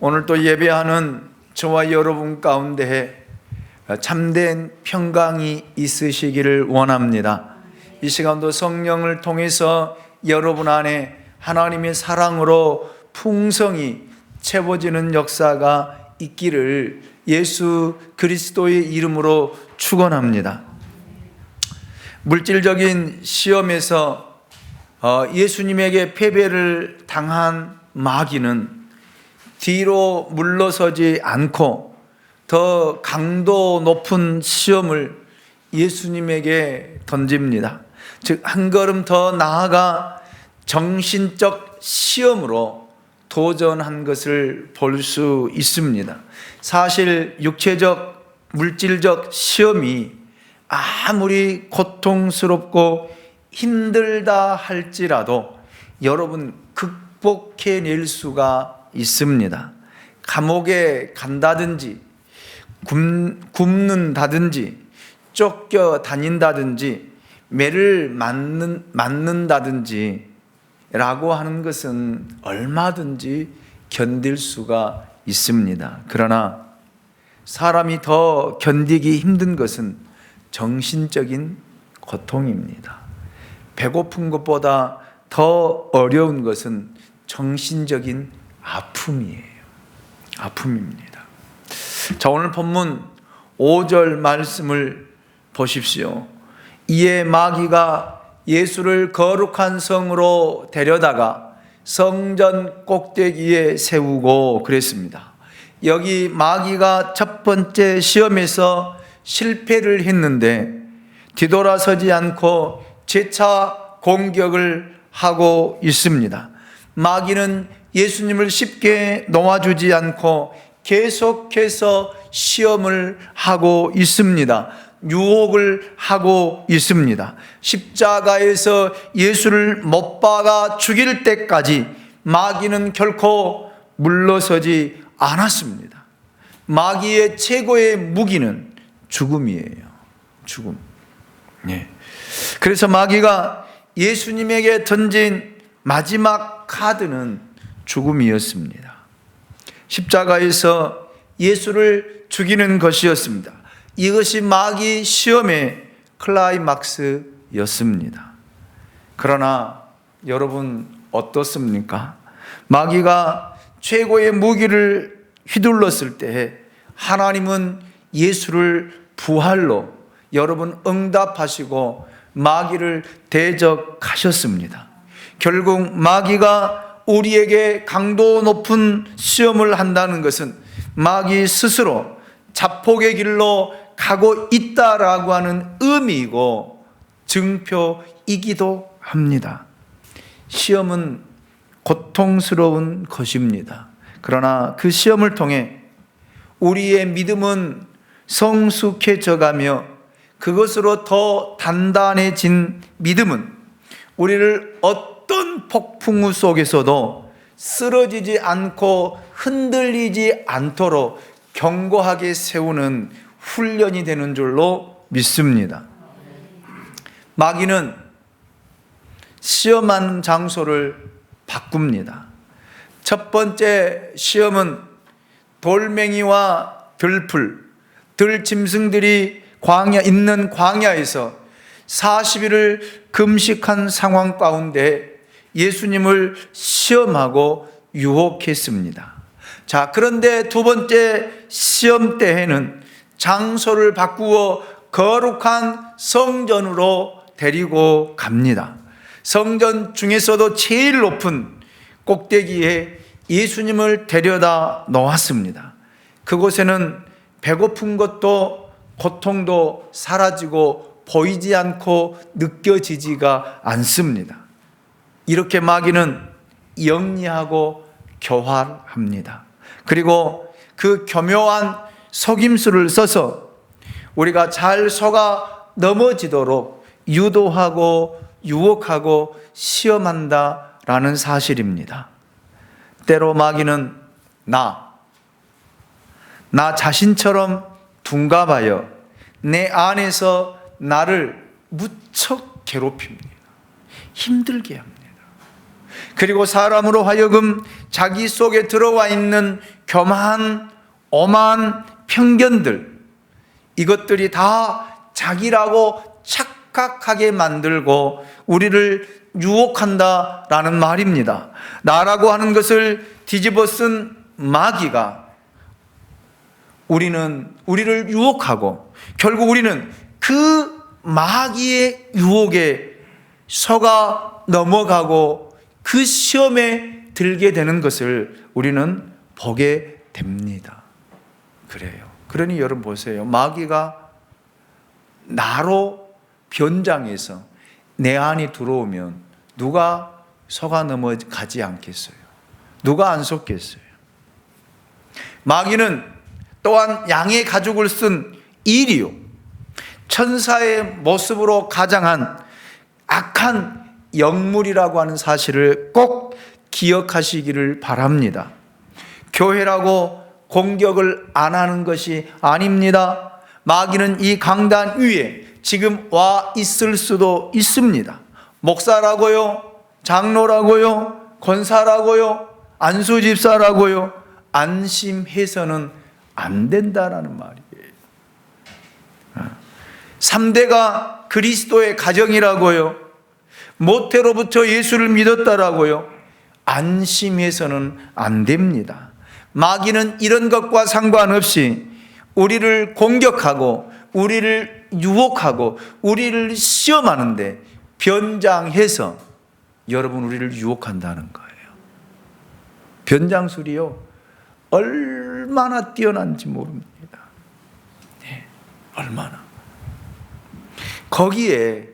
오늘 또 예배하는 저와 여러분 가운데 참된 평강이 있으시기를 원합니다. 이 시간도 성령을 통해서 여러분 안에 하나님의 사랑으로 풍성히 채워지는 역사가 있기를 예수 그리스도의 이름으로 축원합니다. 물질적인 시험에서 예수님에게 패배를 당한 마귀는 뒤로 물러서지 않고 더 강도 높은 시험을 예수님에게 던집니다. 즉, 한 걸음 더 나아가 정신적 시험으로 도전한 것을 볼 수 있습니다. 사실 육체적, 물질적 시험이 아무리 고통스럽고 힘들다 할지라도 여러분 극복해낼 수가 있습니다. 감옥에 간다든지 굶는다든지 쫓겨 다닌다든지 매를 맞는다든지 라고 하는 것은 얼마든지 견딜 수가 있습니다. 그러나 사람이 더 견디기 힘든 것은 정신적인 고통입니다. 배고픈 것보다 더 어려운 것은 정신적인 아픔입니다. 자, 오늘 본문 5절 말씀을 보십시오. 이에 마귀가 예수를 거룩한 성으로 데려다가 성전 꼭대기에 세우고 그랬습니다. 여기 마귀가 첫 번째 시험에서 실패를 했는데 뒤돌아서지 않고 재차 공격을 하고 있습니다. 마귀는 예수님을 쉽게 놓아주지 않고 계속해서 시험을 하고 있습니다. 유혹을 하고 있습니다. 십자가에서 예수를 못 박아 죽일 때까지 마귀는 결코 물러서지 않았습니다. 마귀의 최고의 무기는 죽음이에요. 죽음. 그래서 마귀가 예수님에게 던진 마지막 카드는 죽음이었습니다. 십자가에서 예수를 죽이는 것이었습니다. 이것이 마귀 시험의 클라이막스였습니다. 그러나 여러분 어떻습니까? 마귀가 최고의 무기를 휘둘렀을 때 하나님은 예수를 부활로 여러분 응답하시고 마귀를 대적하셨습니다. 결국 마귀가 우리에게 강도 높은 시험을 한다는 것은 마귀 스스로 자폭의 길로 가고 있다라고 하는 의미이고 증표이기도 합니다. 시험은 고통스러운 것입니다. 그러나 그 시험을 통해 우리의 믿음은 성숙해져가며 그것으로 더 단단해진 믿음은 우리를 어떤 폭풍우 속에서도 쓰러지지 않고 흔들리지 않도록 견고하게 세우는 훈련이 되는 줄로 믿습니다. 마귀는 시험하는 장소를 바꿉니다. 첫 번째 시험은 돌멩이와 들풀, 들짐승들이 있는 광야에서 40일을 금식한 상황 가운데 예수님을 시험하고 유혹했습니다. 자, 그런데 두 번째 시험 때에는 장소를 바꾸어 거룩한 성전으로 데리고 갑니다. 성전 중에서도 제일 높은 꼭대기에 예수님을 데려다 놓았습니다. 그곳에는 배고픈 것도 고통도 사라지고 보이지 않고 느껴지지가 않습니다. 이렇게 마귀는 영리하고 교활합니다. 그리고 그 교묘한 속임수를 써서 우리가 잘 속아 넘어지도록 유도하고 유혹하고 시험한다라는 사실입니다. 때로 마귀는 나 자신처럼 둔갑하여 내 안에서 나를 무척 괴롭힙니다. 힘들게 합니다. 그리고 사람으로 하여금 자기 속에 들어와 있는 교만, 오만, 편견들, 이것들이 다 자기라고 착각하게 만들고 우리를 유혹한다라는 말입니다. 나라고 하는 것을 뒤집어 쓴 마귀가 우리를 유혹하고 결국 우리는 그 마귀의 유혹에 속아 넘어가고 그 시험에 들게 되는 것을 우리는 보게 됩니다. 그래요. 그러니 여러분 보세요. 마귀가 나로 변장해서 내 안에 들어오면 누가 속아 넘어가지 않겠어요? 누가 안 속겠어요? 마귀는 또한 양의 가죽을 쓴 이리요, 천사의 모습으로 가장한 악한 영물이라고 하는 사실을 꼭 기억하시기를 바랍니다. 교회라고 공격을 안 하는 것이 아닙니다. 마귀는 이 강단 위에 지금 와 있을 수도 있습니다. 목사라고요, 장로라고요, 권사라고요, 안수집사라고요, 안심해서는 안 된다라는 말이에요. 3대가 그리스도의 가정이라고요, 모태로부터 예수를 믿었다라고요, 안심해서는 안 됩니다. 마귀는 이런 것과 상관없이 우리를 공격하고 우리를 유혹하고 우리를 시험하는데 변장해서 여러분 우리를 유혹한다는 거예요. 변장술이요, 얼마나 뛰어난지 모릅니다. 네, 얼마나. 거기에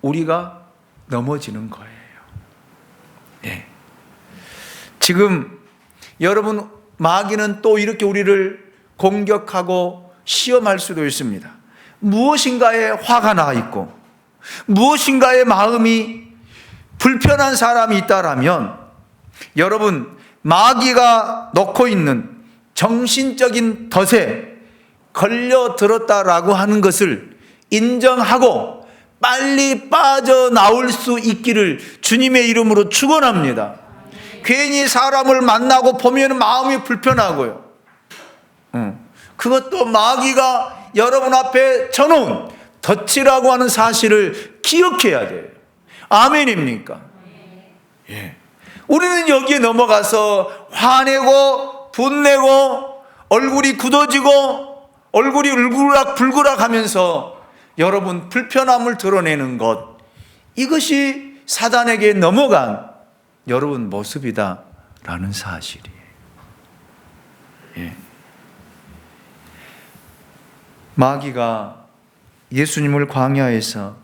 우리가 넘어지는 거예요. 네. 지금 여러분, 마귀는 또 이렇게 우리를 공격하고 시험할 수도 있습니다. 무엇인가에 화가 나 있고 무엇인가에 마음이 불편한 사람이 있다라면 여러분, 마귀가 놓고 있는 정신적인 덫에 걸려들었다라고 하는 것을 인정하고 빨리 빠져나올 수 있기를 주님의 이름으로 축원합니다. 괜히 사람을 만나고 보면 마음이 불편하고요. 그것도 마귀가 여러분 앞에 쳐놓은 덫이라고 하는 사실을 기억해야 돼요. 아멘입니까? 예. 우리는 여기에 넘어가서 화내고 분내고 얼굴이 굳어지고 얼굴이 울그락불그락 하면서 여러분 불편함을 드러내는 것, 이것이 사단에게 넘어간 여러분 모습이다라는 사실이에요. 예. 마귀가 예수님을 광야에서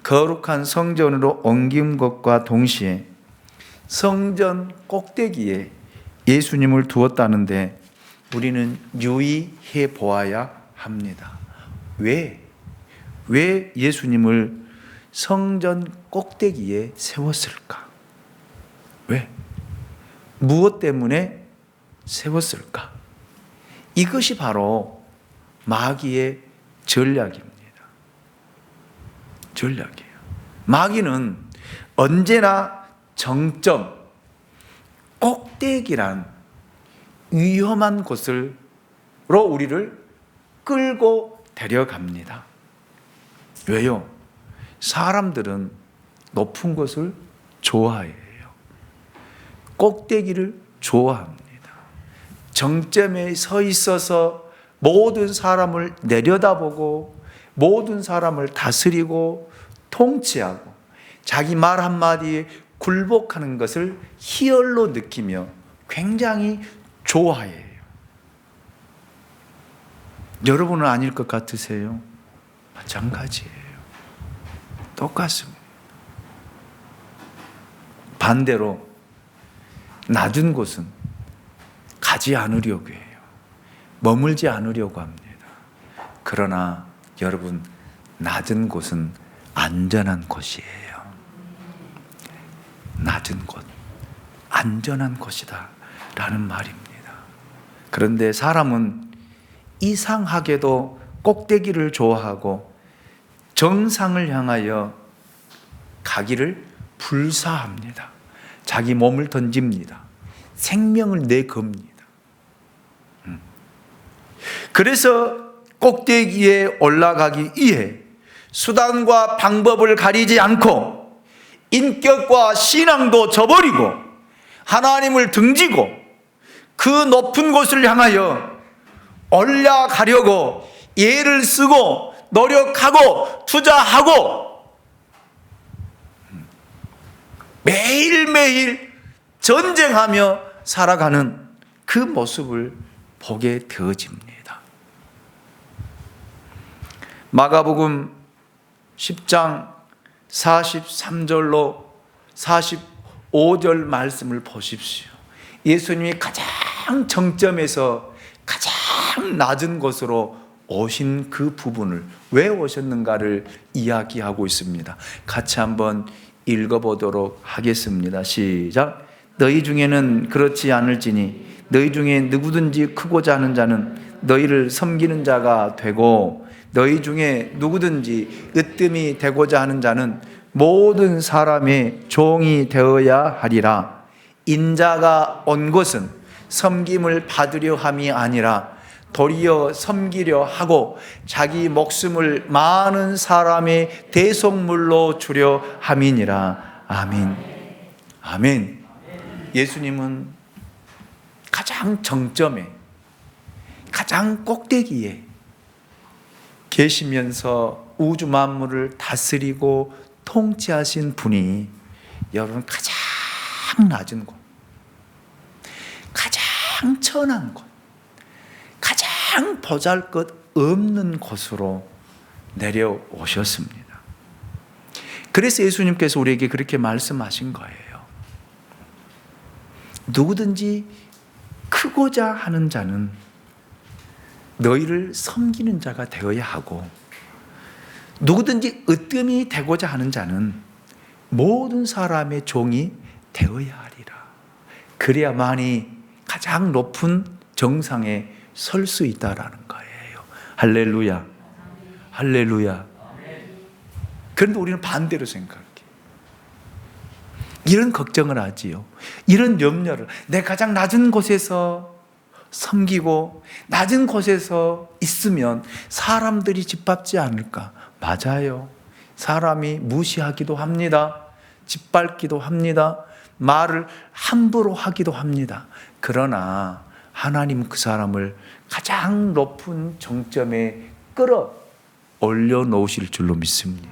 거룩한 성전으로 옮긴 것과 동시에 성전 꼭대기에 예수님을 두었다는데 우리는 유의해 보아야 합니다. 왜 예수님을 성전 꼭대기에 세웠을까? 왜? 무엇 때문에 세웠을까? 이것이 바로 마귀의 전략입니다. 전략이에요. 마귀는 언제나 정점, 꼭대기란 위험한 곳으로 우리를 끌고 데려갑니다. 왜요? 사람들은 높은 곳을 좋아해요. 꼭대기를 좋아합니다. 정점에 서 있어서 모든 사람을 내려다보고 모든 사람을 다스리고 통치하고 자기 말 한마디에 굴복하는 것을 희열로 느끼며 굉장히 좋아해요. 여러분은 아닐 것 같으세요? 마찬가지예요. 똑같습니다. 반대로 낮은 곳은 가지 않으려고 해요. 머물지 않으려고 합니다. 그러나 여러분, 낮은 곳은 안전한 곳이에요. 낮은 곳, 안전한 곳이다 라는 말입니다. 그런데 사람은 이상하게도 꼭대기를 좋아하고 정상을 향하여 가기를 불사합니다. 자기 몸을 던집니다. 생명을 내겁니다. 그래서 꼭대기에 올라가기 위해 수단과 방법을 가리지 않고 인격과 신앙도 저버리고 하나님을 등지고 그 높은 곳을 향하여 올라가려고 애를 쓰고 노력하고 투자하고 매일매일 전쟁하며 살아가는 그 모습을 보게 되어집니다. 마가복음 10장 43절로 45절 말씀을 보십시오. 예수님이 가장 정점에서 가장 낮은 곳으로 오신 그 부분을 왜 오셨는가를 이야기하고 있습니다. 같이 한번 읽어보도록 하겠습니다. 시작. 너희 중에는 그렇지 않을지니 너희 중에 누구든지 크고자 하는 자는 너희를 섬기는 자가 되고 너희 중에 누구든지 으뜸이 되고자 하는 자는 모든 사람의 종이 되어야 하리라. 인자가 온 것은 섬김을 받으려 함이 아니라 도리어 섬기려 하고 자기 목숨을 많은 사람의 대속물로 주려 함이니라. 아멘. 아멘. 예수님은 가장 정점에, 가장 꼭대기에 계시면서 우주 만물을 다스리고 통치하신 분이 여러분 가장 낮은 곳, 가장 천한 곳, 가장 보잘것없는 곳으로 내려오셨습니다. 그래서 예수님께서 우리에게 그렇게 말씀하신 거예요. 누구든지 크고자 하는 자는 너희를 섬기는 자가 되어야 하고 누구든지 으뜸이 되고자 하는 자는 모든 사람의 종이 되어야 하리라. 그래야만이 가장 높은 정상에 설 수 있다라는 거예요. 할렐루야. 할렐루야. 그런데 우리는 반대로 생각해요. 이런 걱정을 하지요. 이런 염려를, 내 가장 낮은 곳에서 섬기고 낮은 곳에서 있으면 사람들이 짓밟지 않을까? 맞아요. 사람이 무시하기도 합니다. 짓밟기도 합니다. 말을 함부로 하기도 합니다. 그러나 하나님은 그 사람을 가장 높은 정점에 끌어 올려놓으실 줄로 믿습니다.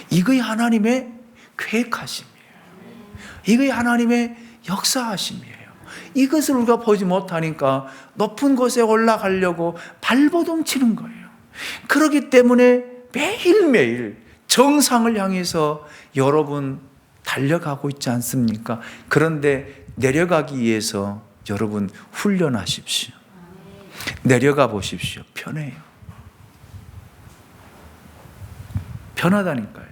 이것이 하나님의 계획하심이에요. 이것이 하나님의 역사하심이에요. 이것을 우리가 보지 못하니까 높은 곳에 올라가려고 발버둥 치는 거예요. 그렇기 때문에 매일매일 정상을 향해서 여러분 달려가고 있지 않습니까? 그런데 내려가기 위해서 여러분 훈련하십시오. 내려가 보십시오. 편해요. 편하다니까요.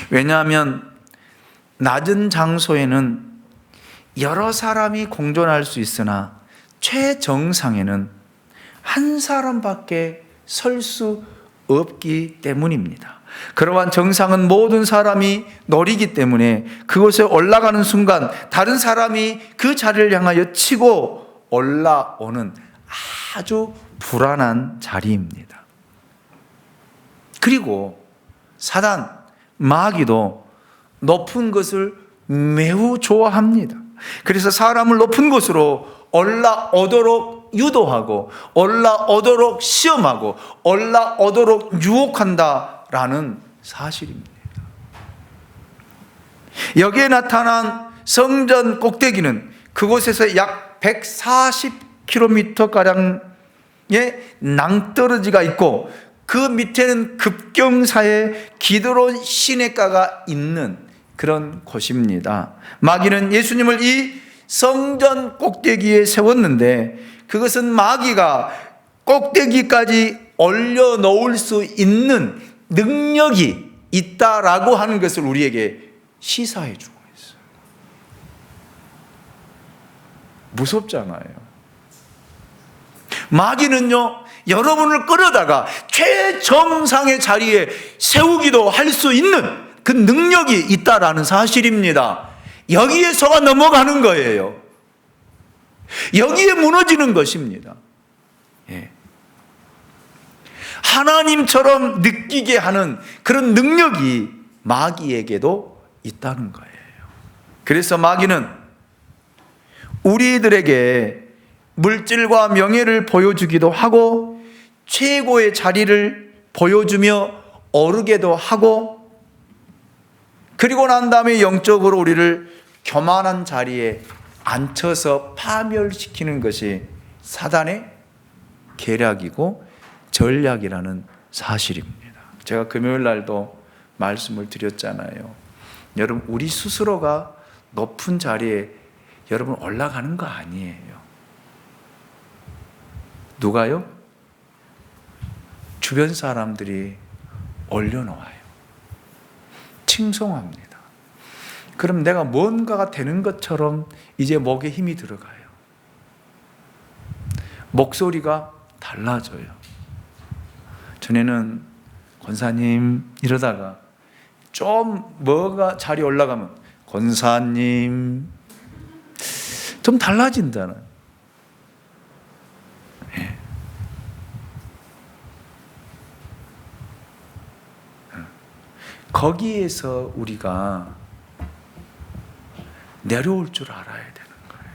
왜냐하면 낮은 장소에는 여러 사람이 공존할 수 있으나 최정상에는 한 사람밖에 설 수 없기 때문입니다. 그러한 정상은 모든 사람이 노리기 때문에 그곳에 올라가는 순간 다른 사람이 그 자리를 향하여 치고 올라오는 아주 불안한 자리입니다. 그리고 사단, 마귀도 높은 것을 매우 좋아합니다. 그래서 사람을 높은 곳으로 올라오도록 유도하고 올라오도록 시험하고 올라오도록 유혹한다라는 사실입니다. 여기에 나타난 성전 꼭대기는 그곳에서 약 140km가량의 낭떠러지가 있고 그 밑에는 급경사의 기드론 시내가가 있는 그런 곳입니다. 마귀는 예수님을 이 성전 꼭대기에 세웠는데 그것은 마귀가 꼭대기까지 올려놓을 수 있는 능력이 있다라고 하는 것을 우리에게 시사해 주고 있어요. 무섭잖아요. 마귀는요, 여러분을 끌어다가 최정상의 자리에 세우기도 할 수 있는 그 능력이 있다라는 사실입니다. 여기에 속아 넘어가는 거예요. 여기에 무너지는 것입니다. 예. 하나님처럼 느끼게 하는 그런 능력이 마귀에게도 있다는 거예요. 그래서 마귀는 우리들에게 물질과 명예를 보여주기도 하고 최고의 자리를 보여주며 오르게도 하고, 그리고 난 다음에 영적으로 우리를 교만한 자리에 앉혀서 파멸시키는 것이 사단의 계략이고 전략이라는 사실입니다. 제가 금요일 날도 말씀을 드렸잖아요. 여러분, 우리 스스로가 높은 자리에 여러분 올라가는 거 아니에요. 누가요? 주변 사람들이 올려놓아요. 칭송합니다. 그럼 내가 뭔가가 되는 것처럼 이제 목에 힘이 들어가요. 목소리가 달라져요. 전에는 권사님 이러다가 좀 뭐가 자리 올라가면 권사님 좀 달라진다는. 예. 거기에서 우리가 내려올 줄 알아야 되는 거예요.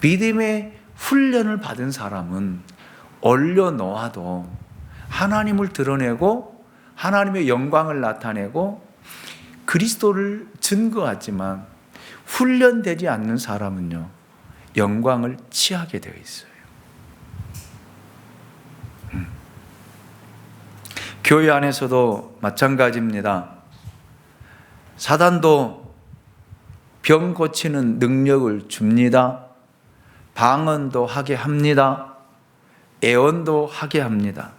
믿음의 훈련을 받은 사람은 올려놓아도 하나님을 드러내고 하나님의 영광을 나타내고 그리스도를 증거하지만, 훈련되지 않는 사람은요, 영광을 취하게 되어 있어요. 교회 안에서도 마찬가지입니다. 사단도 병 고치는 능력을 줍니다. 방언도 하게 합니다. 애언도 하게 합니다.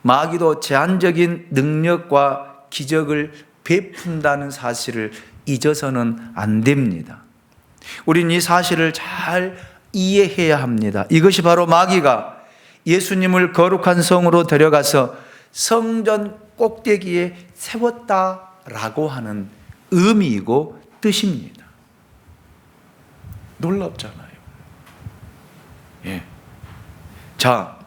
마귀도 제한적인 능력과 기적을 베푼다는 사실을 잊어서는 안 됩니다. 우리는 이 사실을 잘 이해해야 합니다. 이것이 바로 마귀가 예수님을 거룩한 성으로 데려가서 성전 꼭대기에 세웠다라고 하는 의미이고 뜻입니다. 놀랍잖아요. 예. 자,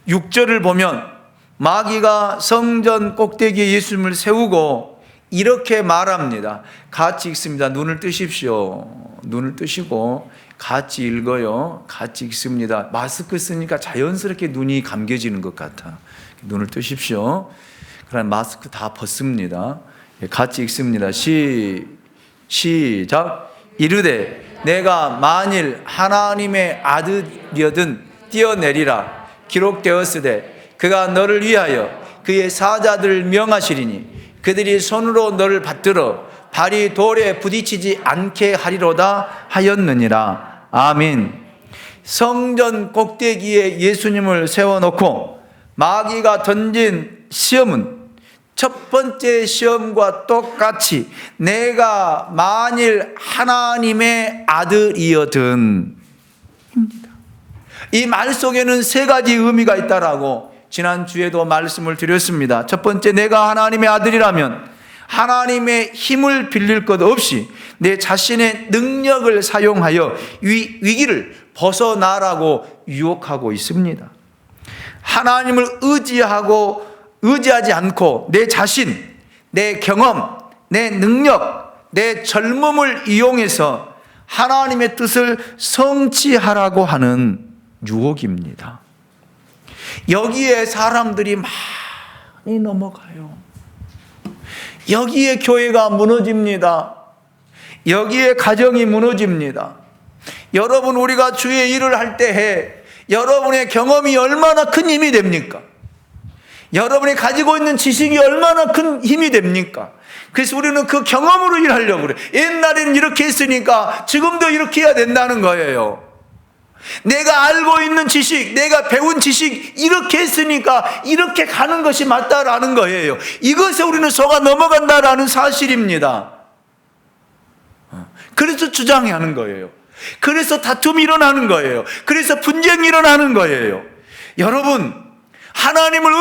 6절을 보면 마귀가 성전 꼭대기에 예수님을 세우고 이렇게 말합니다. 같이 읽습니다. 눈을 뜨십시오. 눈을 뜨시고 같이 읽어요. 같이 읽습니다. 마스크 쓰니까 자연스럽게 눈이 감겨지는 것 같아. 눈을 뜨십시오. 그럼 마스크 다 벗습니다. 같이 읽습니다. 시작. 이르되 내가 만일 하나님의 아들이여든 뛰어내리라. 기록되었으되 그가 너를 위하여 그의 사자들을 명하시리니 그들이 손으로 너를 받들어 발이 돌에 부딪히지 않게 하리로다 하였느니라. 아멘. 성전 꼭대기에 예수님을 세워놓고 마귀가 던진 시험은 첫 번째 시험과 똑같이 내가 만일 하나님의 아들이여든 입니다. 이 말 속에는 세 가지 의미가 있다라고 지난주에도 말씀을 드렸습니다. 첫 번째, 내가 하나님의 아들이라면 하나님의 힘을 빌릴 것 없이 내 자신의 능력을 사용하여 위기를 벗어나라고 유혹하고 있습니다. 하나님을 의지하지 않고 내 자신, 내 경험, 내 능력, 내 젊음을 이용해서 하나님의 뜻을 성취하라고 하는 유혹입니다. 여기에 사람들이 많이 넘어가요. 여기에 교회가 무너집니다. 여기에 가정이 무너집니다. 여러분, 우리가 주의 일을 할 때에 여러분의 경험이 얼마나 큰 힘이 됩니까? 여러분이 가지고 있는 지식이 얼마나 큰 힘이 됩니까? 그래서 우리는 그 경험으로 일하려고 그래요. 옛날에는 이렇게 했으니까 지금도 이렇게 해야 된다는 거예요. 내가 알고 있는 지식, 내가 배운 지식 이렇게 했으니까 이렇게 가는 것이 맞다라는 거예요. 이것에 우리는 속아 넘어간다라는 사실입니다. 그래서 주장이 하는 거예요. 그래서 다툼이 일어나는 거예요. 그래서 분쟁이 일어나는 거예요. 여러분, 하나님을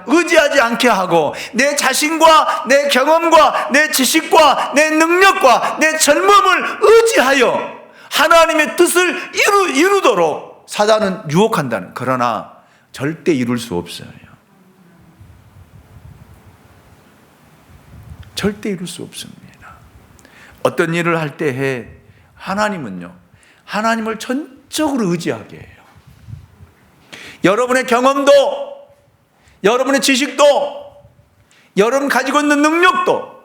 의지하지 않게 하고 내 자신과 내 경험과 내 지식과 내 능력과 내 젊음을 의지하여 하나님의 뜻을 이루도록 사단은 유혹한다는, 그러나 절대 이룰 수 없어요. 절대 이룰 수 없습니다. 어떤 일을 할 때에 하나님은요, 하나님을 전적으로 의지하게 해요. 여러분의 경험도, 여러분의 지식도, 여러분 가지고 있는 능력도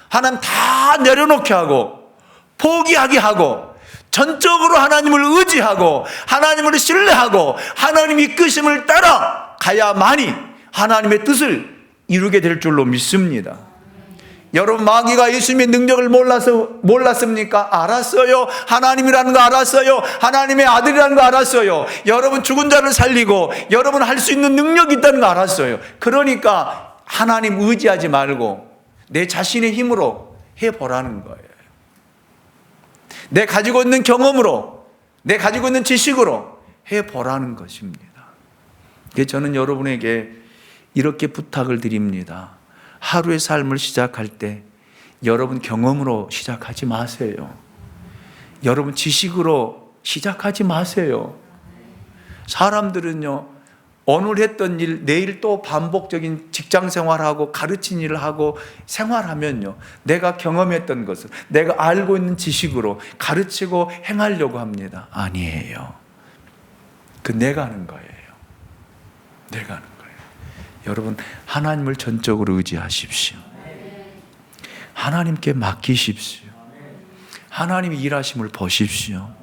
하나님 다 내려놓게 하고 포기하게 하고 전적으로 하나님을 의지하고 하나님을 신뢰하고 하나님의 이끄심을 따라 가야만이 하나님의 뜻을 이루게 될 줄로 믿습니다. 여러분, 마귀가 예수님의 능력을 몰랐습니까? 알았어요. 하나님이라는 거 알았어요. 하나님의 아들이라는 거 알았어요. 여러분 죽은 자를 살리고 여러분 할 수 있는 능력이 있다는 거 알았어요. 그러니까 하나님 의지하지 말고 내 자신의 힘으로 해보라는 거예요. 내 가지고 있는 경험으로, 내 가지고 있는 지식으로 해보라는 것입니다. 그래서 저는 여러분에게 이렇게 부탁을 드립니다. 하루의 삶을 시작할 때 여러분 경험으로 시작하지 마세요. 여러분 지식으로 시작하지 마세요. 사람들은요, 오늘 했던 일 내일 또 반복적인 직장 생활하고 가르친 일을 하고 생활하면요, 내가 경험했던 것을 내가 알고 있는 지식으로 가르치고 행하려고 합니다. 아니에요. 그 내가 하는 거예요. 내가 하는 거예요. 여러분, 하나님을 전적으로 의지하십시오. 하나님께 맡기십시오. 하나님이 일하심을 보십시오.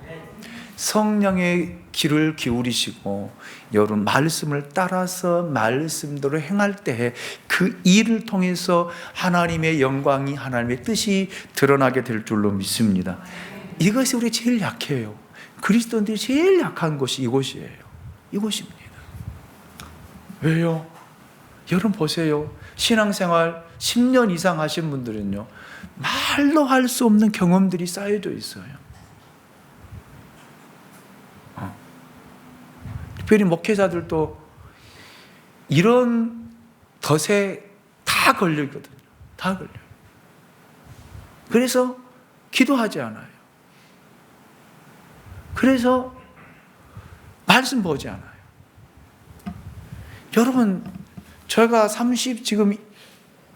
성령의 귀를 기울이시고 여러분 말씀을 따라서 말씀대로 행할 때에 그 일을 통해서 하나님의 영광이, 하나님의 뜻이 드러나게 될 줄로 믿습니다. 이것이 우리 제일 약해요. 그리스도인들이 제일 약한 곳이 이곳이에요. 이곳입니다. 왜요? 여러분 보세요. 신앙생활 10년 이상 하신 분들은요, 말로 할 수 없는 경험들이 쌓여져 있어요. 특별히 목회자들도 이런 덫에 다 걸리거든요. 다 걸려요. 그래서 기도하지 않아요. 그래서 말씀 보지 않아요. 여러분, 제가 지금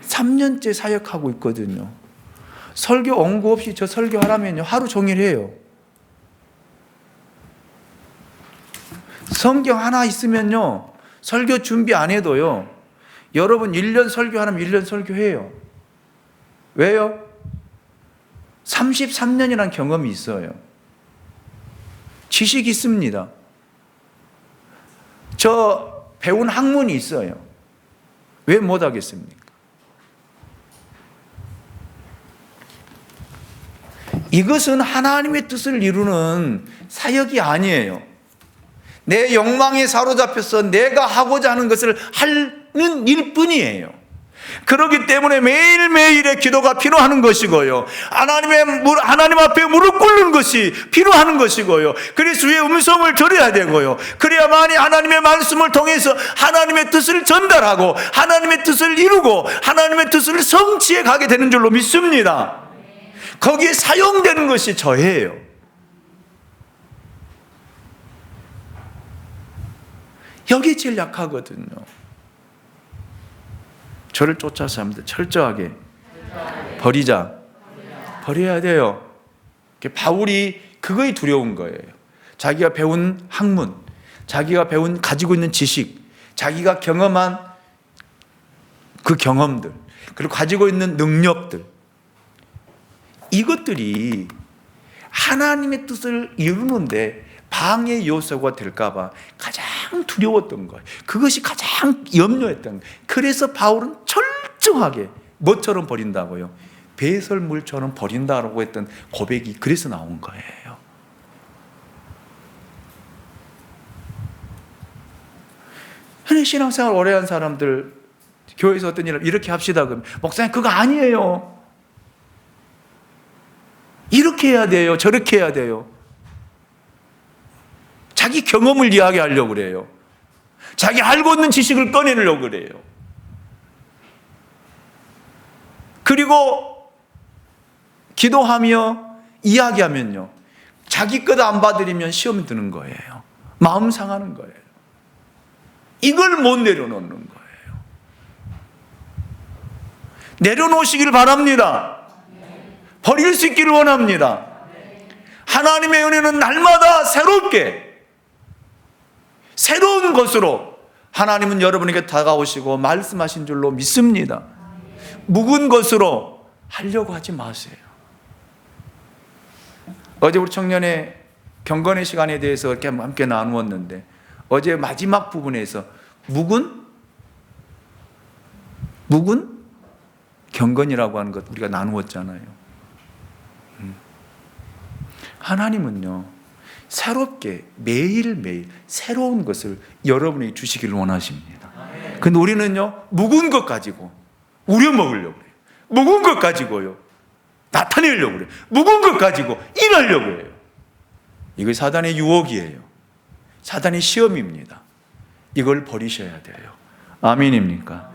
3년째 사역하고 있거든요. 설교 언구 없이 저 설교하라면요, 하루 종일 해요. 성경 하나 있으면요, 설교 준비 안 해도요, 여러분 1년 설교하면 1년 설교해요. 왜요? 33년이라는 경험이 있어요. 지식이 있습니다. 저 배운 학문이 있어요. 왜 못하겠습니까? 이것은 하나님의 뜻을 이루는 사역이 아니에요. 내 욕망에 사로잡혀서 내가 하고자 하는 것을 하는 일뿐이에요. 그렇기 때문에 매일매일의 기도가 필요한 것이고요, 하나님 앞에 무릎 꿇는 것이 필요한 것이고요, 그래서 주의 음성을 들어야 되고요, 그래야만이 하나님의 말씀을 통해서 하나님의 뜻을 전달하고 하나님의 뜻을 이루고 하나님의 뜻을 성취해 가게 되는 줄로 믿습니다. 거기에 사용되는 것이 저예요. 여기 제일 약하거든요. 저를 쫓아서 합니다. 철저하게 버려야 돼요. 바울이 그거에 두려운 거예요. 자기가 배운 학문, 자기가 가지고 있는 지식, 자기가 경험한 그 경험들, 그리고 가지고 있는 능력들, 이것들이 하나님의 뜻을 이루는데 방해 요소가 될까봐 가장 두려웠던 거예요. 그것이 가장 염려했던 거예요. 그래서 바울은 철저하게 뭐처럼 버린다고요? 배설물처럼 버린다라고 했던 고백이 그래서 나온 거예요. 흔히 신앙생활 오래 한 사람들, 교회에서 어떤 일을 이렇게 합시다 그러면, 목사님 그거 아니에요, 이렇게 해야 돼요, 저렇게 해야 돼요. 자기 경험을 이야기하려고 그래요. 자기 알고 있는 지식을 꺼내려고 그래요. 그리고 기도하며 이야기하면요, 자기 것 안 받으려면 시험 드는 거예요. 마음 상하는 거예요. 이걸 못 내려놓는 거예요. 내려놓으시길 바랍니다. 버릴 수 있기를 원합니다. 하나님의 은혜는 날마다 새롭게, 새로운 것으로 하나님은 여러분에게 다가오시고 말씀하신 줄로 믿습니다. 묵은 것으로 하려고 하지 마세요. 어제 우리 청년의 경건의 시간에 대해서 이렇게 함께 나누었는데, 어제 마지막 부분에서 묵은 경건이라고 하는 것 우리가 나누었잖아요. 하나님은요, 새롭게 매일매일 새로운 것을 여러분에게 주시기를 원하십니다. 근데 우리는요, 묵은 것 가지고 우려먹으려고 그래요. 묵은 것 가지고요, 나타내려고 그래요. 묵은 것 가지고 일하려고 해요. 이거 사단의 유혹이에요. 사단의 시험입니다. 이걸 버리셔야 돼요. 아멘입니까?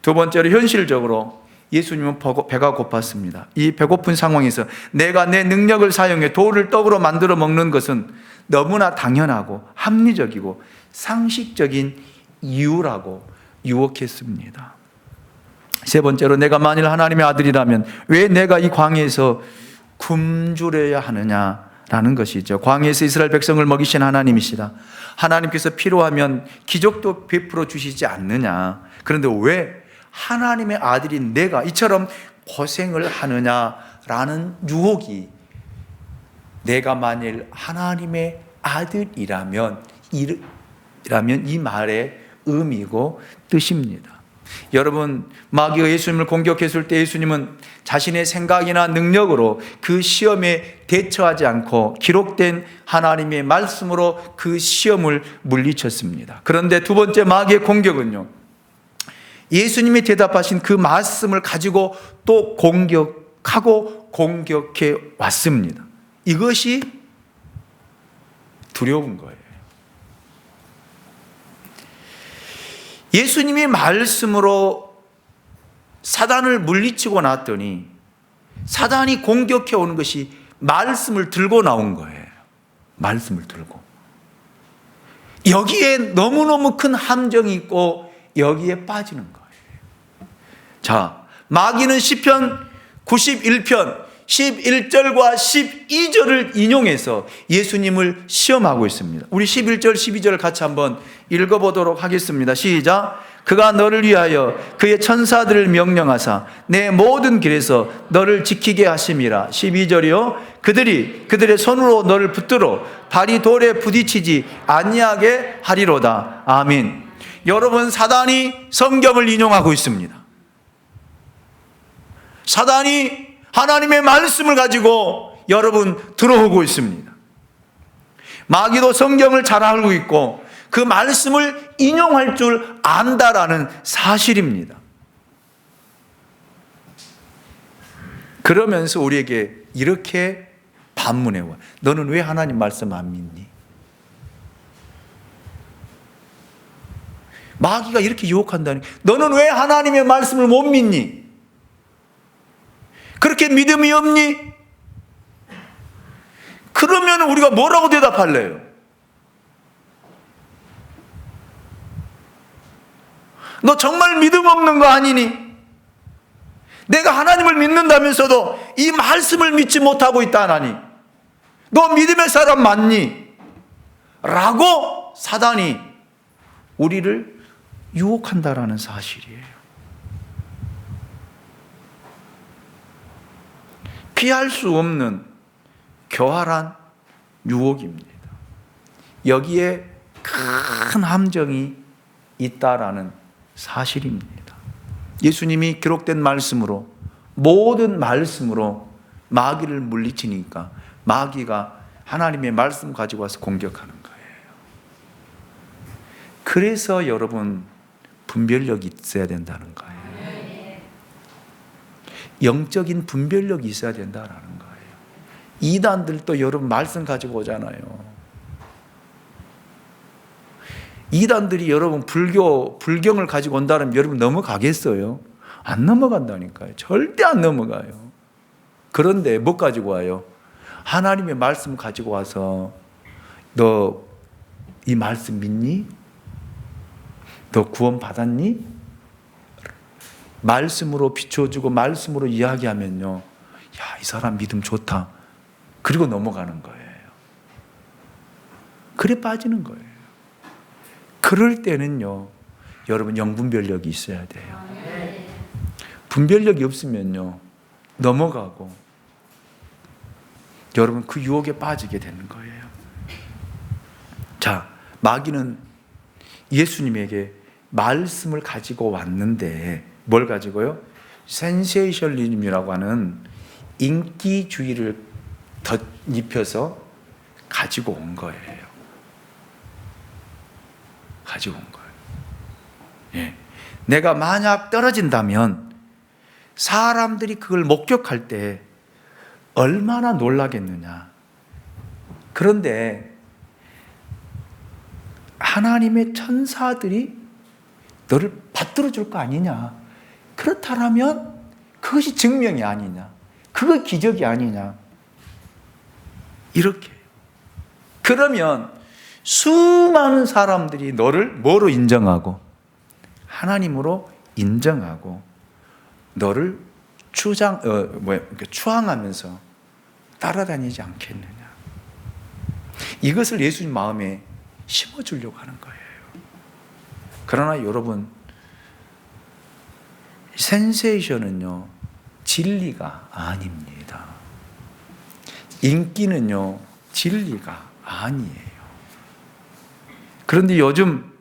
두 번째로, 현실적으로 예수님은 배가 고팠습니다. 이 배고픈 상황에서 내가 내 능력을 사용해 돌을 떡으로 만들어 먹는 것은 너무나 당연하고 합리적이고 상식적인 이유라고 유혹했습니다. 세 번째로, 내가 만일 하나님의 아들이라면 왜 내가 이 광야에서 굶주려야 하느냐라는 것이죠. 광야에서 이스라엘 백성을 먹이신 하나님이시다. 하나님께서 필요하면 기적도 베풀어 주시지 않느냐. 그런데 왜 하나님의 아들인 내가 이처럼 고생을 하느냐라는 유혹이, 내가 만일 하나님의 아들이라면 이 말의 의미고 뜻입니다. 여러분, 마귀가 예수님을 공격했을 때 예수님은 자신의 생각이나 능력으로 그 시험에 대처하지 않고 기록된 하나님의 말씀으로 그 시험을 물리쳤습니다. 그런데 두 번째 마귀의 공격은요, 예수님이 대답하신 그 말씀을 가지고 또 공격해 왔습니다. 이것이 두려운 거예요. 예수님이 말씀으로 사단을 물리치고 났더니 사단이 공격해 오는 것이 말씀을 들고 나온 거예요. 말씀을 들고. 여기에 너무너무 큰 함정이 있고 여기에 빠지는 거예요. 자, 마귀는 시편 91편 11절과 12절을 인용해서 예수님을 시험하고 있습니다. 우리 11절 12절을 같이 한번 읽어보도록 하겠습니다. 시작. 그가 너를 위하여 그의 천사들을 명령하사 내 모든 길에서 너를 지키게 하심이라. 12절이요. 그들의 손으로 너를 붙들어 발이 돌에 부딪히지 아니하게 하리로다. 아멘. 여러분, 사단이 성경을 인용하고 있습니다. 사단이 하나님의 말씀을 가지고 여러분 들어오고 있습니다. 마귀도 성경을 잘 알고 있고 그 말씀을 인용할 줄 안다라는 사실입니다. 그러면서 우리에게 이렇게 반문해와, 너는 왜 하나님 말씀 안 믿니? 마귀가 이렇게 유혹한다니, 너는 왜 하나님의 말씀을 못 믿니? 그렇게 믿음이 없니? 그러면 우리가 뭐라고 대답할래요? 너 정말 믿음 없는 거 아니니? 내가 하나님을 믿는다면서도 이 말씀을 믿지 못하고 있다 하나니, 너 믿음의 사람 맞니? 라고 사단이 우리를 유혹한다라는 사실이에요. 피할 수 없는 교활한 유혹입니다. 여기에 큰 함정이 있다라는 사실입니다. 예수님이 기록된 말씀으로, 모든 말씀으로 마귀를 물리치니까 마귀가 하나님의 말씀 가지고 와서 공격하는 거예요. 그래서 여러분, 분별력이 있어야 된다는 거예요. 영적인 분별력이 있어야 된다는 거예요. 이단들도 여러분 말씀 가지고 오잖아요. 이단들이 여러분 불경을 가지고 온다면 여러분 넘어가겠어요? 안 넘어간다니까요. 절대 안 넘어가요. 그런데 뭐 가지고 와요? 하나님의 말씀 가지고 와서 너 이 말씀 믿니? 너 구원 받았니? 말씀으로 비춰주고 말씀으로 이야기하면요, 야, 이 사람 믿음 좋다. 그리고 넘어가는 거예요. 그래 빠지는 거예요. 그럴 때는요, 여러분 영분별력이 있어야 돼요. 분별력이 없으면요, 넘어가고 여러분 그 유혹에 빠지게 되는 거예요. 자, 마귀는 예수님에게 말씀을 가지고 왔는데 뭘 가지고요? 센세이셔널리즘이라고 하는 인기주의를 덧입혀서 가지고 온 거예요. 가지고 온 거예요. 예. 내가 만약 떨어진다면 사람들이 그걸 목격할 때 얼마나 놀라겠느냐. 그런데 하나님의 천사들이 너를 받들어 줄 거 아니냐. 그렇다면 그것이 증명이 아니냐. 그거 기적이 아니냐. 이렇게. 그러면 수많은 사람들이 너를 뭐로 인정하고? 하나님으로 인정하고 너를 추앙하면서 따라다니지 않겠느냐. 이것을 예수님 마음에 심어주려고 하는 거예요. 그러나 여러분, 센세이션은요, 진리가 아닙니다. 인기는요, 진리가 아니에요. 그런데 요즘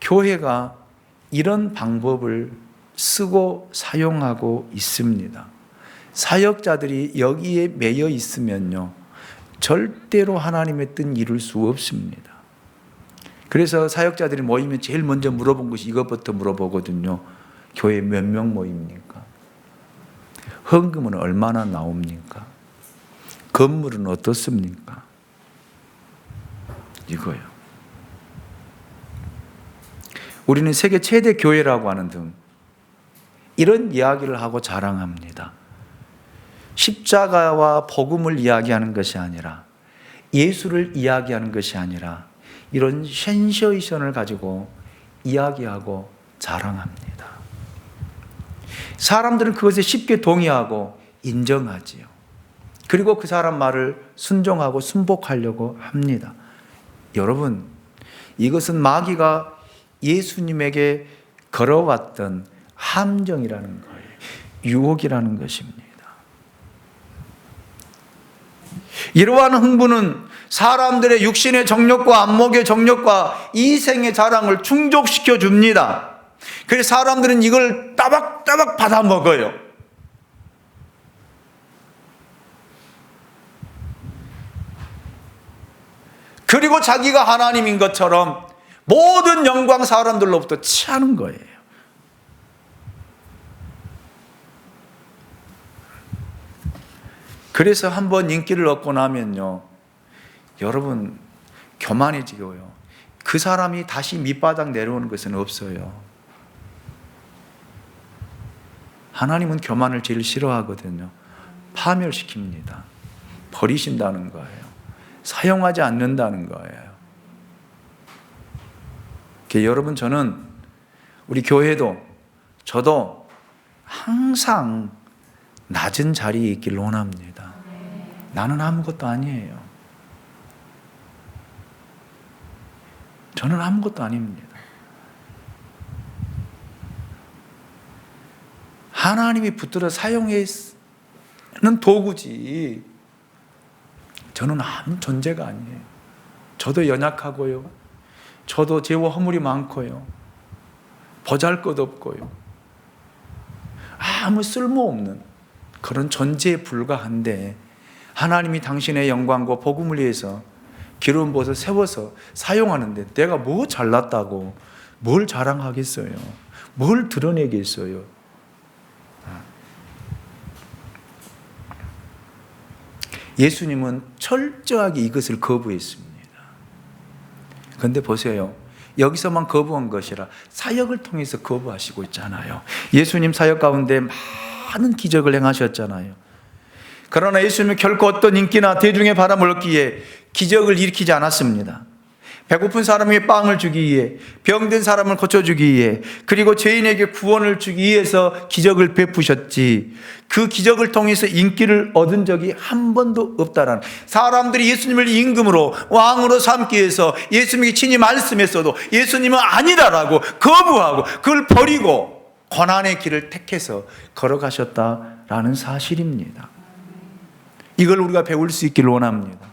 교회가 이런 방법을 쓰고 사용하고 있습니다. 사역자들이 여기에 매여 있으면요, 절대로 하나님의 뜻 이룰 수 없습니다. 그래서 사역자들이 모이면 제일 먼저 물어본 것이 이것부터 물어보거든요. 교회 몇 명 모입니까? 헌금은 얼마나 나옵니까? 건물은 어떻습니까? 이거요. 우리는 세계 최대 교회라고 하는 등 이런 이야기를 하고 자랑합니다. 십자가와 복음을 이야기하는 것이 아니라, 예수를 이야기하는 것이 아니라 이런 센세이션을 가지고 이야기하고 자랑합니다. 사람들은 그것에 쉽게 동의하고 인정하지요. 그리고 그 사람 말을 순종하고 순복하려고 합니다. 여러분, 이것은 마귀가 예수님에게 걸어왔던 함정이라는 거예요. 유혹이라는 것입니다. 이러한 흥분은 사람들의 육신의 정욕과 안목의 정욕과 이생의 자랑을 충족시켜 줍니다. 그래서 사람들은 이걸 따박따박 받아 먹어요. 그리고 자기가 하나님인 것처럼 모든 영광 사람들로부터 취하는 거예요. 그래서 한번 인기를 얻고 나면요, 여러분 교만해지고요, 그 사람이 다시 밑바닥 내려오는 것은 없어요. 하나님은 교만을 제일 싫어하거든요. 파멸시킵니다. 버리신다는 거예요. 사용하지 않는다는 거예요. 여러분, 저는 우리 교회도 저도 항상 낮은 자리에 있기를 원합니다. 나는 아무것도 아니에요. 저는 아무것도 아닙니다. 하나님이 붙들어 사용하는 도구지 저는 아무 존재가 아니에요. 저도 연약하고요, 저도 죄와 허물이 많고요, 보잘것없고요, 아무 쓸모없는 그런 존재에 불과한데, 하나님이 당신의 영광과 복음을 위해서 기름 부어서 세워서 사용하는데 내가 뭐 잘났다고 뭘 자랑하겠어요? 뭘 드러내겠어요? 예수님은 철저하게 이것을 거부했습니다. 그런데 보세요, 여기서만 거부한 것이라 사역을 통해서 거부하시고 있잖아요. 예수님 사역 가운데 많은 기적을 행하셨잖아요. 그러나 예수님은 결코 어떤 인기나 대중의 바람을 얻기에 기적을 일으키지 않았습니다. 배고픈 사람에게 빵을 주기 위해, 병든 사람을 고쳐주기 위해, 그리고 죄인에게 구원을 주기 위해서 기적을 베푸셨지, 그 기적을 통해서 인기를 얻은 적이 한 번도 없다라는, 사람들이 예수님을 임금으로 왕으로 삼기 위해서 예수님이 친히 말씀했어도 예수님은 아니다라고 거부하고 그걸 버리고 고난의 길을 택해서 걸어가셨다라는 사실입니다. 이걸 우리가 배울 수 있기를 원합니다.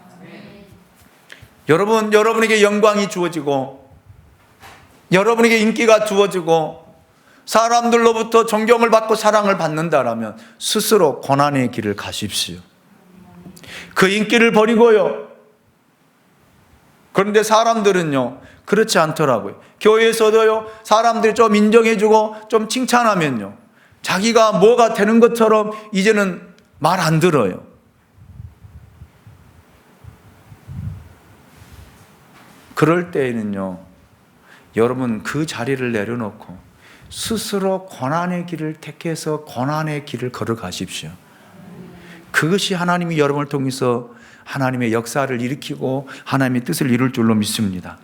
여러분에게 영광이 주어지고 여러분에게 인기가 주어지고 사람들로부터 존경을 받고 사랑을 받는다라면 스스로 고난의 길을 가십시오. 그 인기를 버리고요. 그런데 사람들은요, 그렇지 않더라고요. 교회에서도요, 사람들이 좀 인정해주고 좀 칭찬하면요, 자기가 뭐가 되는 것처럼 이제는 말 안 들어요. 그럴 때에는요, 여러분 그 자리를 내려놓고 스스로 고난의 길을 택해서 고난의 길을 걸어가십시오. 그것이 하나님이 여러분을 통해서 하나님의 역사를 일으키고 하나님의 뜻을 이룰 줄로 믿습니다.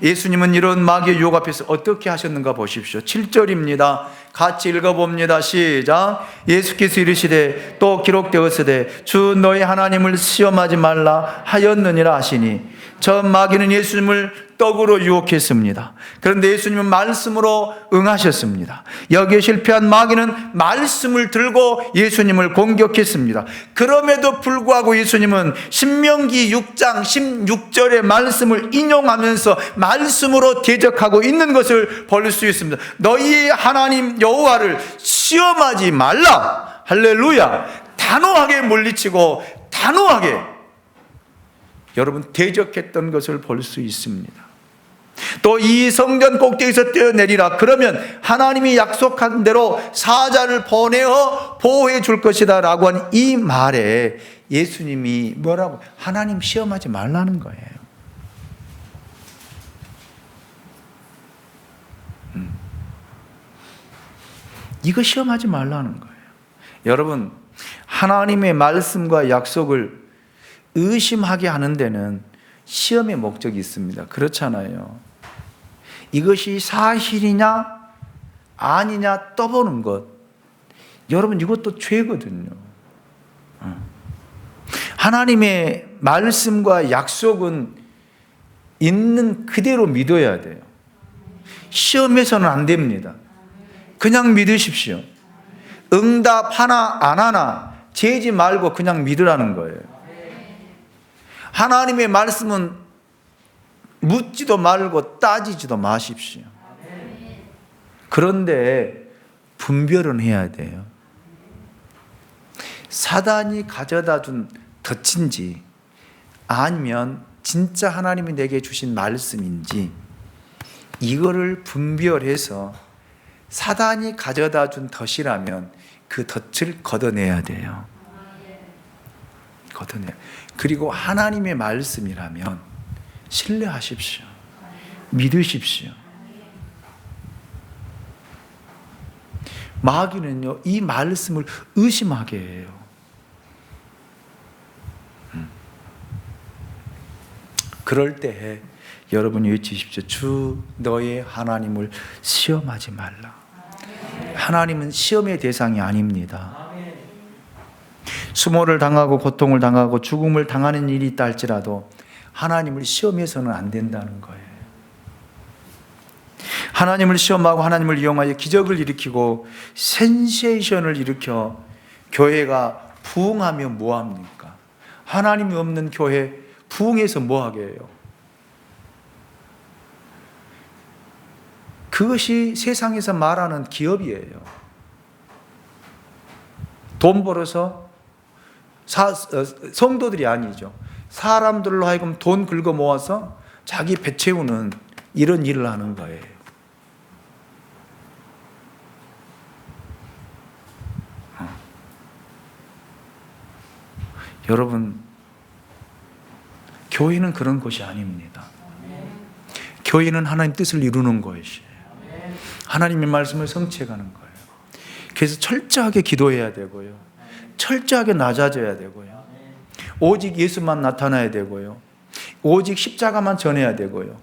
예수님은 이런 마귀의 유혹 앞에서 어떻게 하셨는가 보십시오. 7절입니다. 같이 읽어봅니다. 시작. 예수께서 이르시되 또 기록되었으되 주 너희 하나님을 시험하지 말라 하였느니라 하시니, 저 마귀는 예수님을 떡으로 유혹했습니다. 그런데 예수님은 말씀으로 응하셨습니다. 여기에 실패한 마귀는 말씀을 들고 예수님을 공격했습니다. 그럼에도 불구하고 예수님은 신명기 6장 16절의 말씀을 인용하면서 말씀으로 대적하고 있는 것을 볼 수 있습니다. 너희 하나님 여호와를 시험하지 말라. 할렐루야. 단호하게 물리치고 단호하게 여러분 대적했던 것을 볼 수 있습니다. 또 이 성전 꼭대기에서 뛰어내리라. 그러면 하나님이 약속한 대로 사자를 보내어 보호해 줄 것이다 라고 한 이 말에 예수님이 뭐라고? 하나님 시험하지 말라는 거예요. 이거 시험하지 말라는 거예요. 여러분, 하나님의 말씀과 약속을 의심하게 하는 데는 시험의 목적이 있습니다. 그렇잖아요. 이것이 사실이냐 아니냐 떠보는 것, 여러분 이것도 죄거든요. 하나님의 말씀과 약속은 있는 그대로 믿어야 돼요. 시험해서는 안 됩니다. 그냥 믿으십시오. 응답 하나 안 하나 재지 말고 그냥 믿으라는 거예요. 하나님의 말씀은 묻지도 말고 따지지도 마십시오. 그런데 분별은 해야 돼요. 사단이 가져다 준 덫인지 아니면 진짜 하나님이 내게 주신 말씀인지, 이거를 분별해서 사단이 가져다 준 덫이라면 그 덫을 걷어내야 돼요. 걷어내요. 그리고 하나님의 말씀이라면 신뢰하십시오. 믿으십시오. 마귀는요, 이 말씀을 의심하게 해요. 그럴 때 여러분이 외치십시오. 주 너의 하나님을 시험하지 말라. 하나님은 시험의 대상이 아닙니다. 수모를 당하고 고통을 당하고 죽음을 당하는 일이 있다 할지라도 하나님을 시험해서는 안 된다는 거예요. 하나님을 시험하고 하나님을 이용하여 기적을 일으키고 센세이션을 일으켜 교회가 부흥하면 뭐합니까? 하나님이 없는 교회 부흥해서 뭐하게 해요? 그것이 세상에서 말하는 기업이에요. 돈 벌어서 성도들이 아니죠. 사람들로 하여금 돈 긁어 모아서 자기 배 채우는 이런 일을 하는 거예요. 여러분, 교회는 그런 곳이 아닙니다. 교회는 하나님 뜻을 이루는 것이에요. 하나님의 말씀을 성취해가는 거예요. 그래서 철저하게 기도해야 되고요. 철저하게 낮아져야 되고요. 오직 예수만 나타나야 되고요. 오직 십자가만 전해야 되고요.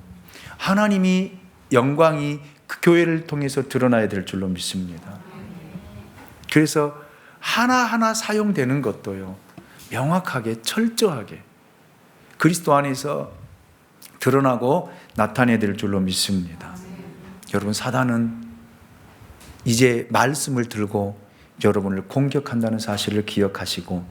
하나님이 영광이 그 교회를 통해서 드러나야 될 줄로 믿습니다. 그래서 하나하나 사용되는 것도요, 명확하게 철저하게 그리스도 안에서 드러나고 나타내야 될 줄로 믿습니다. 여러분, 사단은 이제 말씀을 들고 여러분을 공격한다는 사실을 기억하시고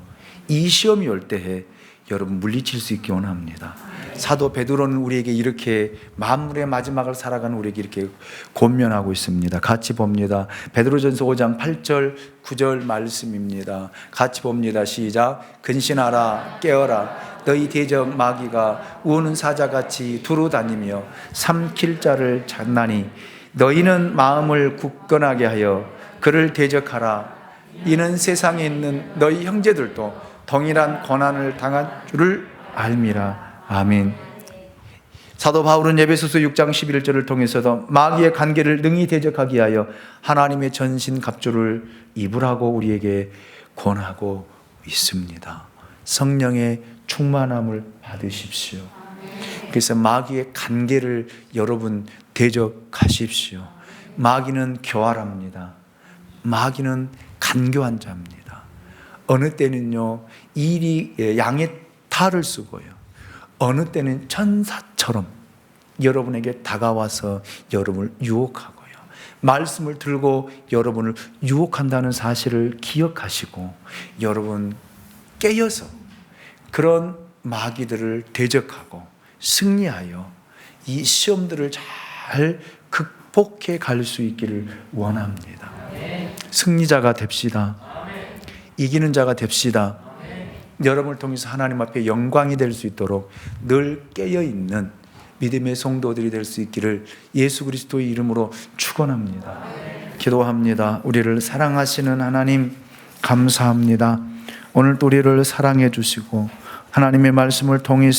이 시험이 올 때에 여러분 물리칠 수 있기 원합니다. 사도 베드로는 우리에게 이렇게 만물의 마지막을 살아가는 우리에게 이렇게 권면하고 있습니다. 같이 봅니다. 베드로전서 5장 8절 9절 말씀입니다. 같이 봅니다. 시작. 근신하라, 깨어라. 너희 대적 마귀가 우는 사자같이 두루다니며 삼킬 자를 찾나니 너희는 마음을 굳건하게 하여 그를 대적하라. 이는 세상에 있는 너희 형제들도 동일한 고난을 당한 줄을 알미라. 아멘. 사도 바울은 에베소서 6장 11절을 통해서도 마귀의 관계를 능히 대적하기 위하여 하나님의 전신 갑주를 입으라고 우리에게 권하고 있습니다. 성령의 충만함을 받으십시오. 그래서 마귀의 관계를 여러분 대적하십시오. 마귀는 교활합니다. 마귀는 간교한 자입니다. 어느 때는요, 일이 양의 탈을 쓰고요, 어느 때는 천사처럼 여러분에게 다가와서 여러분을 유혹하고요, 말씀을 들고 여러분을 유혹한다는 사실을 기억하시고 여러분 깨어서 그런 마귀들을 대적하고 승리하여 이 시험들을 잘 극복해 갈 수 있기를 원합니다. 승리자가 됩시다. 이기는 자가 됩시다. 여러분을 통해서 하나님 앞에 영광이 될 수 있도록 늘 깨어있는 믿음의 성도들이 될 수 있기를 예수 그리스도의 이름으로 축원합니다. 기도합니다. 우리를 사랑하시는 하나님 감사합니다. 오늘도 우리를 사랑해 주시고 하나님의 말씀을 통해서